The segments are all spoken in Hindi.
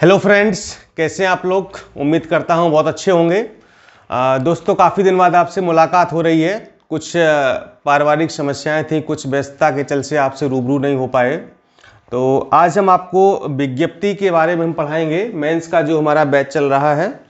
हेलो फ्रेंड्स, कैसे हैं आप लोग। उम्मीद करता हूं बहुत अच्छे होंगे। दोस्तों, काफ़ी दिन बाद आपसे मुलाकात हो रही है। कुछ पारिवारिक समस्याएं थी, कुछ व्यस्तता के चलते से आपसे रूबरू नहीं हो पाए। तो आज हम आपको विज्ञप्ति के बारे में हम पढ़ाएंगे। मेंस का जो हमारा बैच चल रहा है,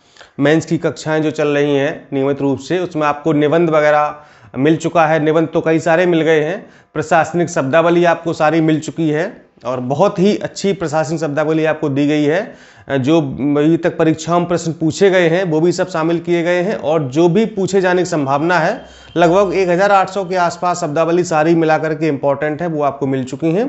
मेंस की कक्षाएं जो चल रही हैं नियमित रूप से, उसमें आपको निबंध वगैरह मिल चुका है। निबंध तो कई सारे मिल गए हैं। प्रशासनिक शब्दावली आपको सारी मिल चुकी है और बहुत ही अच्छी प्रशासनिक शब्दावली आपको दी गई है। जो अभी तक परीक्षाओं में प्रश्न पूछे गए हैं वो भी सब शामिल किए गए हैं और जो भी पूछे जाने की संभावना है, लगभग 1800 के आसपास शब्दावली सारी मिलाकर के इम्पोर्टेंट है, वो आपको मिल चुकी हैं।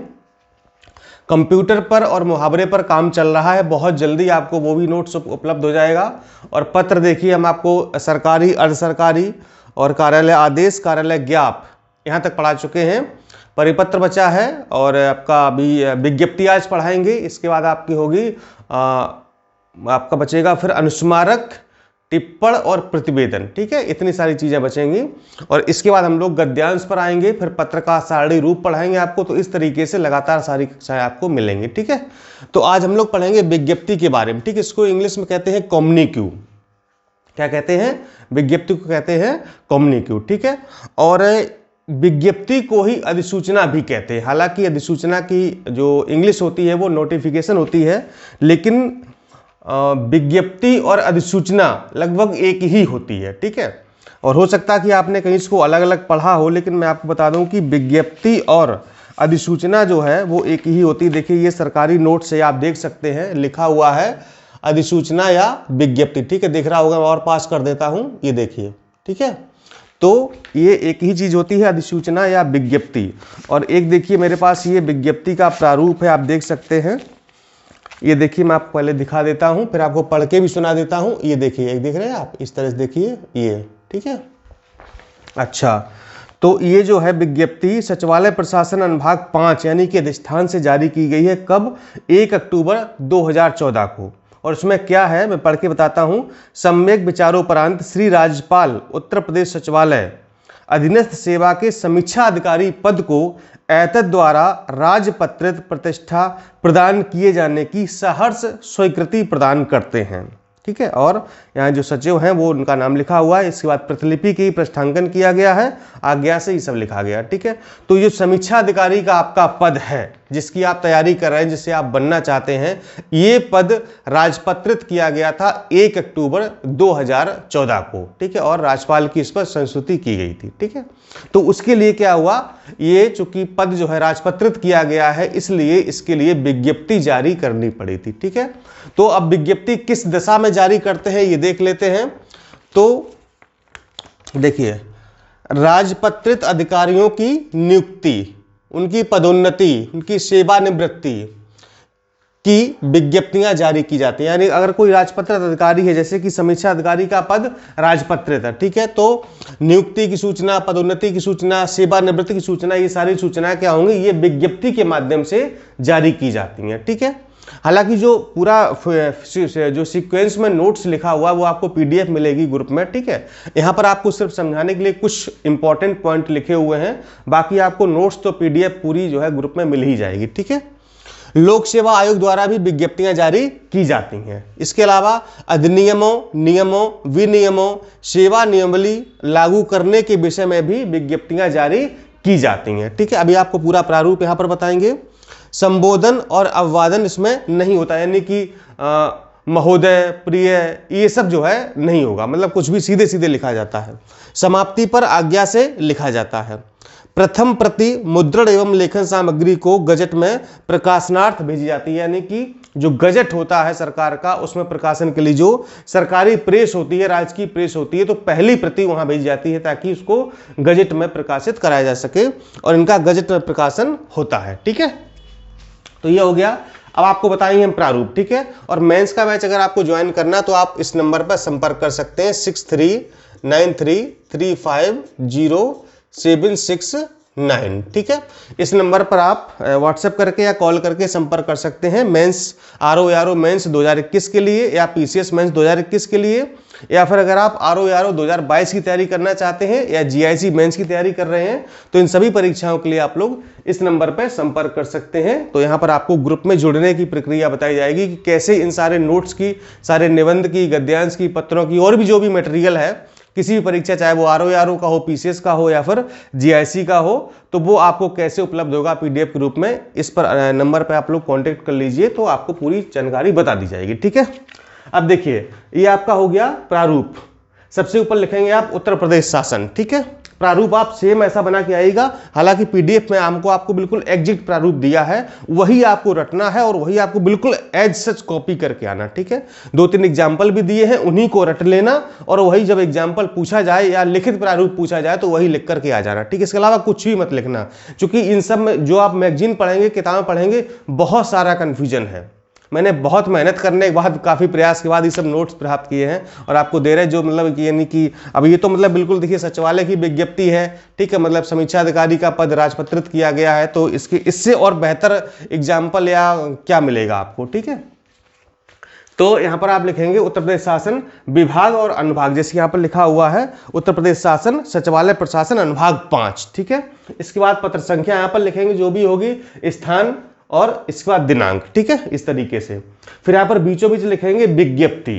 कंप्यूटर पर और मुहावरे पर काम चल रहा है, बहुत जल्दी आपको वो भी नोट्स उपलब्ध हो जाएगा। और पत्र देखिए, हम आपको सरकारी, अर्ध सरकारी और कार्यालय आदेश, कार्यालय ज्ञाप यहाँ तक पढ़ा चुके हैं। परिपत्र बचा है और आपका अभी विज्ञप्ति आज पढ़ाएंगे। इसके बाद आपकी होगी आपका बचेगा फिर अनुस्मारक, टिप्पण और प्रतिवेदन। ठीक है, इतनी सारी चीज़ें बचेंगी। और इसके बाद हम लोग गद्यांश पर आएंगे, फिर पत्र का सारणी रूप पढ़ाएंगे आपको। तो इस तरीके से लगातार सारी कक्षाएं आपको मिलेंगी। ठीक है, तो आज हम लोग पढ़ेंगे विज्ञप्ति के बारे में। ठीक है, इसको इंग्लिश में कहते हैं कम्युनिक्यू। क्या कहते हैं? विज्ञप्ति को कहते हैं कम्युनिक्यू। ठीक है, और विज्ञप्ति को ही अधिसूचना भी कहते हैं। हालांकि अधिसूचना की जो इंग्लिश होती है वो नोटिफिकेशन होती है, लेकिन विज्ञप्ति और अधिसूचना लगभग एक ही होती है। ठीक है, और हो सकता है कि आपने कहीं इसको अलग अलग पढ़ा हो, लेकिन मैं आपको बता दूं कि विज्ञप्ति और अधिसूचना जो है वो एक ही होती है। देखिए, ये सरकारी नोट से आप देख सकते हैं, लिखा हुआ है अधिसूचना या विज्ञप्ति। ठीक है, दिख रहा होगा, मैं और पास कर देता हूं, ये देखिए। ठीक है, तो ये एक ही चीज होती है, अधिसूचना या विज्ञप्ति। और एक देखिए मेरे पास ये विज्ञप्ति का प्रारूप है, आप देख सकते हैं। ये देखिए, मैं आपको पहले दिखा देता हूं, फिर आपको पढ़ के भी सुना देता हूं। ये देखिए, एक देख रहे हैं आप, इस तरह से देखिए ये। ठीक है, अच्छा, तो ये जो है विज्ञप्ति सचिवालय प्रशासन अनुभाग 5 यानी कि अधिष्ठान से जारी की गई है। कब? 1 अक्टूबर 2014 को। और उसमें क्या है मैं पढ़ के बताता हूं। सम्यक विचारोपरांत श्री राज्यपाल उत्तर प्रदेश सचिवालय अधीनस्थ सेवा के समीक्षा अधिकारी पद को एतद द्वारा राजपत्रित प्रतिष्ठा प्रदान किए जाने की सहर्ष स्वीकृति प्रदान करते हैं। ठीक है, और यहाँ जो सचिव हैं वो उनका नाम लिखा हुआ है। इसके बाद प्रतिलिपि की प्रष्ठांकन किया गया है, आज्ञा से ये सब लिखा गया। ठीक है, तो ये समीक्षा अधिकारी का आपका पद है जिसकी आप तैयारी कर रहे हैं, जिससे आप बनना चाहते हैं, ये पद राजपत्रित किया गया था 1 अक्टूबर 2014 को। ठीक है, और राज्यपाल की इस पर संस्तुति की गई थी। ठीक है, तो उसके लिए क्या हुआ, ये चूंकि पद जो है राजपत्रित किया गया है, इसलिए इसके लिए विज्ञप्ति जारी करनी पड़ी थी। ठीक है, तो अब विज्ञप्ति किस दशा में जारी करते हैं ये देख लेते हैं। तो देखिए, राजपत्रित अधिकारियों की नियुक्ति, उनकी पदोन्नति, उनकी सेवानिवृत्ति की विज्ञप्तियां जारी की जाती हैं। यानी अगर कोई राजपत्रित अधिकारी है, जैसे कि समीक्षा अधिकारी का पद राजपत्रित है, ठीक है, तो नियुक्ति की सूचना, पदोन्नति की सूचना, सेवानिवृत्ति की सूचना, ये सारी सूचनाएं क्या होंगी, ये विज्ञप्ति के माध्यम से जारी की जाती हैं। ठीक है, हालांकि जो पूरा जो सीक्वेंस में नोट्स लिखा हुआ वो आपको पीडीएफ मिलेगी ग्रुप में। ठीक है, यहाँ पर आपको सिर्फ समझाने के लिए कुछ इंपॉर्टेंट पॉइंट लिखे हुए हैं, बाकी आपको नोट्स तो पीडीएफ पूरी जो है ग्रुप में मिल ही जाएगी। ठीक है, लोक सेवा आयोग द्वारा भी विज्ञप्तियां जारी की जाती हैं। इसके अलावा अधिनियमों, नियमों, विनियमों, सेवा नियमावली लागू करने के विषय में भी विज्ञप्तियां जारी की जाती हैं। ठीक है, अभी आपको पूरा प्रारूप यहाँ पर बताएंगे। संबोधन और अभिवादन इसमें नहीं होता, यानी कि महोदय, प्रिय, ये सब जो है नहीं होगा, मतलब कुछ भी सीधे सीधे लिखा जाता है। समाप्ति पर आज्ञा से लिखा जाता है। प्रथम प्रति मुद्रण एवं लेखन सामग्री को गजट में प्रकाशनार्थ भेजी जाती है, यानी कि जो गजट होता है सरकार का, उसमें प्रकाशन के लिए जो सरकारी प्रेस होती है, राज्य की प्रेस होती है, तो पहली प्रति वहां भेजी जाती है ताकि उसको गजट में प्रकाशित कराया जा सके, और इनका गजट में प्रकाशन होता है। ठीक है, तो ये हो गया। अब आपको बताएंगे हम प्रारूप। ठीक है, और मेंस का बैच अगर आपको ज्वाइन करना तो आप इस नंबर पर संपर्क कर सकते हैं 6393350765। 9। ठीक है, इस नंबर पर आप व्हाट्सएप करके या कॉल करके संपर्क कर सकते हैं। मेंस आरओ मेंस 2021 के लिए या पीसीएस मेंस 2021 के लिए, या फिर अगर आप आरओ 2022 की तैयारी करना चाहते हैं या जीआईसी मेंस की तैयारी कर रहे हैं तो इन सभी परीक्षाओं के लिए आप लोग इस नंबर पर संपर्क कर सकते हैं। तो यहाँ पर आपको ग्रुप में जुड़ने की प्रक्रिया बताई जाएगी कि कैसे इन सारे नोट्स की, सारे निबंध की, गद्यांश की, पत्रों की और भी जो भी मटेरियल है किसी भी परीक्षा, चाहे वो आरओ का हो, पीसीएस का हो या फिर जीआईसी का हो, तो वो आपको कैसे उपलब्ध होगा पीडीएफ के रूप में। इस पर नंबर पर आप लोग कांटेक्ट कर लीजिए तो आपको पूरी जानकारी बता दी जाएगी। ठीक है, अब देखिए ये आपका हो गया प्रारूप। सबसे ऊपर लिखेंगे आप उत्तर प्रदेश शासन। ठीक है, प्रारूप आप सेम ऐसा बना के आइएगा। हालांकि पीडीएफ में आपको बिल्कुल एग्जैक्ट प्रारूप दिया है, वही आपको रटना है और वही आपको बिल्कुल एज सच कॉपी करके आना। ठीक है, 2-3 एग्जाम्पल भी दिए हैं, उन्हीं को रट लेना और वही जब एग्जाम्पल पूछा जाए या लिखित प्रारूप पूछा जाए तो वही लिख करके आ जाना। ठीक है, इसके अलावा कुछ भी मत लिखना, क्योंकि इन सब में जो आप मैगजीन पढ़ेंगे, किताबें पढ़ेंगे, बहुत सारा कन्फ्यूजन है। मैंने बहुत मेहनत करने के बाद, काफ़ी प्रयास के बाद ये सब नोट्स प्राप्त किए हैं और आपको दे रहे हैं, जो मतलब यानी कि अब ये तो मतलब बिल्कुल देखिए सचिवालय की विज्ञप्ति है। ठीक है, मतलब समीक्षा अधिकारी का पद राजपत्रित किया गया है, तो इससे और बेहतर एग्जाम्पल या क्या मिलेगा आपको। ठीक है, तो यहाँ पर आप लिखेंगे उत्तर प्रदेश शासन विभाग और अनुभाग, जैसे यहाँ पर लिखा हुआ है उत्तर प्रदेश शासन सचिवालय प्रशासन अनुभाग 5। ठीक है, इसके बाद पत्र संख्या यहाँ पर लिखेंगे जो भी होगी, स्थान और इसके बाद दिनांक। ठीक है, इस तरीके से। फिर यहाँ पर बीचों बीच लिखेंगे विज्ञप्ति।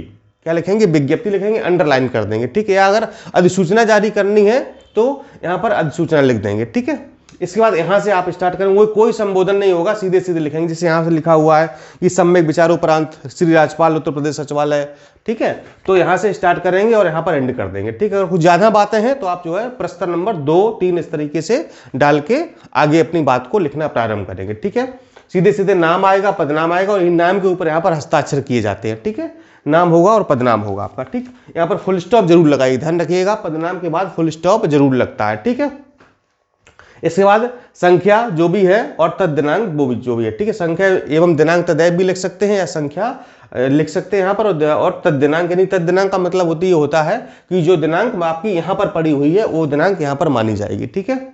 क्या लिखेंगे? विज्ञप्ति लिखेंगे, अंडरलाइन कर देंगे। ठीक है, या अगर अधिसूचना जारी करनी है तो यहाँ पर अधिसूचना लिख देंगे। ठीक है, इसके बाद यहाँ से आप स्टार्ट करेंगे, कोई संबोधन नहीं होगा, सीधे सीधे लिखेंगे। जैसे यहाँ से लिखा हुआ है कि सम्यक विचारोपरांत श्री राज्यपाल उत्तर प्रदेश सचिवालय। ठीक है, तो यहाँ से स्टार्ट करेंगे और यहाँ पर एंड कर देंगे। ठीक है, अगर कुछ ज्यादा बातें हैं तो आप जो है प्रश्न नंबर 2, 3 इस तरीके से डाल के आगे अपनी बात को लिखना प्रारंभ करेंगे। ठीक है, सीधे सीधे नाम आएगा, पदनाम आएगा और इन नाम के ऊपर यहाँ पर हस्ताक्षर किए जाते हैं। ठीक है, नाम होगा और पदनाम होगा आपका। ठीक, यहाँ पर फुल स्टॉप जरूर लगाइए, ध्यान रखिएगा, पदनाम के बाद फुल स्टॉप जरूर लगता है। ठीक है, इसके बाद संख्या जो भी है और तद दिनांक वो भी जो भी है। ठीक है, संख्या एवं दिनांक तदैव भी लिख सकते हैं या संख्या लिख सकते हैं यहाँ पर, और तद दिनांक, यानी तद दिनांक का मतलब होता है कि जो दिनांक आपकी यहाँ पर पड़ी हुई है वो दिनांक यहाँ पर मानी जाएगी। ठीक है,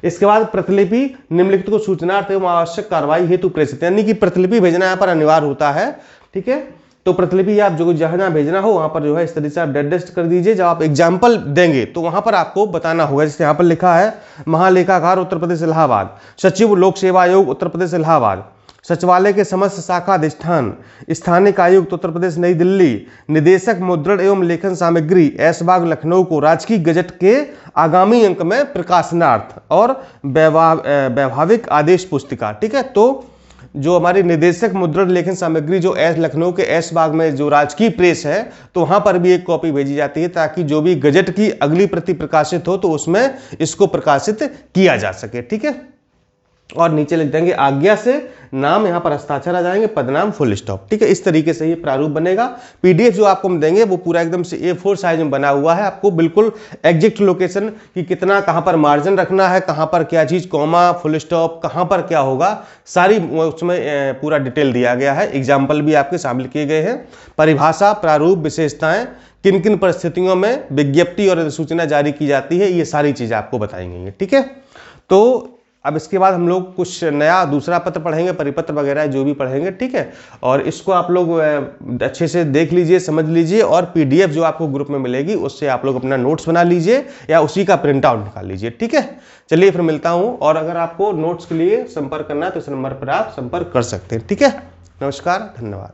इसके बाद प्रतिलिपि निम्नलिखित को सूचनार्थ एवं आवश्यक कार्रवाई हेतु प्रेषित, यानी कि प्रतिलिपि भेजना यहाँ पर अनिवार्य होता है। ठीक है, तो प्रतिलिपि आप जो जहां भेजना हो वहां पर जो है इस तरीके से आप निर्दिष्ट कर दीजिए। जब आप एग्जाम्पल देंगे तो वहां पर आपको बताना होगा। जैसे यहाँ पर लिखा है महालेखाकार उत्तर प्रदेश इलाहाबाद, सचिव लोक सेवा आयोग उत्तर प्रदेश इलाहाबाद, सचिवालय के समस्त शाखा अधिष्ठान, स्थानिक आयुक्त उत्तर प्रदेश नई दिल्ली, निदेशक मुद्रण एवं लेखन सामग्री ऐशबाग लखनऊ को राजकीय गजट के आगामी अंक में प्रकाशनार्थ और वैभाविक आदेश पुस्तिका। ठीक है, तो जो हमारी निदेशक मुद्रण लेखन सामग्री जो लखनऊ के ऐशबाग में जो राजकीय प्रेस है, तो वहां पर भी एक कॉपी भेजी जाती है ताकि जो भी गजट की अगली प्रति प्रकाशित हो तो उसमें इसको प्रकाशित किया जा सके। ठीक है, और नीचे लिख देंगे आज्ञा से, नाम यहाँ पर हस्ताक्षर आ जाएंगे, पदनाम फुल स्टॉप। ठीक है, इस तरीके से ये प्रारूप बनेगा। पीडीएफ जो आपको हम देंगे वो पूरा एकदम से A4 साइज में बना हुआ है। आपको बिल्कुल एग्जैक्ट लोकेशन कि कितना कहाँ पर मार्जिन रखना है, कहाँ पर क्या चीज, कॉमा, फुल स्टॉप, कहाँ पर क्या होगा, सारी उसमें पूरा डिटेल दिया गया है। एग्जाम्पल भी आपके शामिल किए गए हैं। परिभाषा, प्रारूप, विशेषताएं, किन किन परिस्थितियों में विज्ञप्ति और अधिसूचना जारी की जाती है, ये सारी चीजें आपको बताएंगे। ठीक है, तो अब इसके बाद हम लोग कुछ नया दूसरा पत्र पढ़ेंगे, परिपत्र वगैरह जो भी पढ़ेंगे। ठीक है, और इसको आप लोग अच्छे से देख लीजिए, समझ लीजिए, और पीडीएफ जो आपको ग्रुप में मिलेगी उससे आप लोग अपना नोट्स बना लीजिए या उसी का प्रिंट आउट निकाल लीजिए। ठीक है, चलिए फिर मिलता हूँ, और अगर आपको नोट्स के लिए संपर्क करना है तो इस नंबर पर आप संपर्क कर सकते हैं। ठीक है, नमस्कार, धन्यवाद।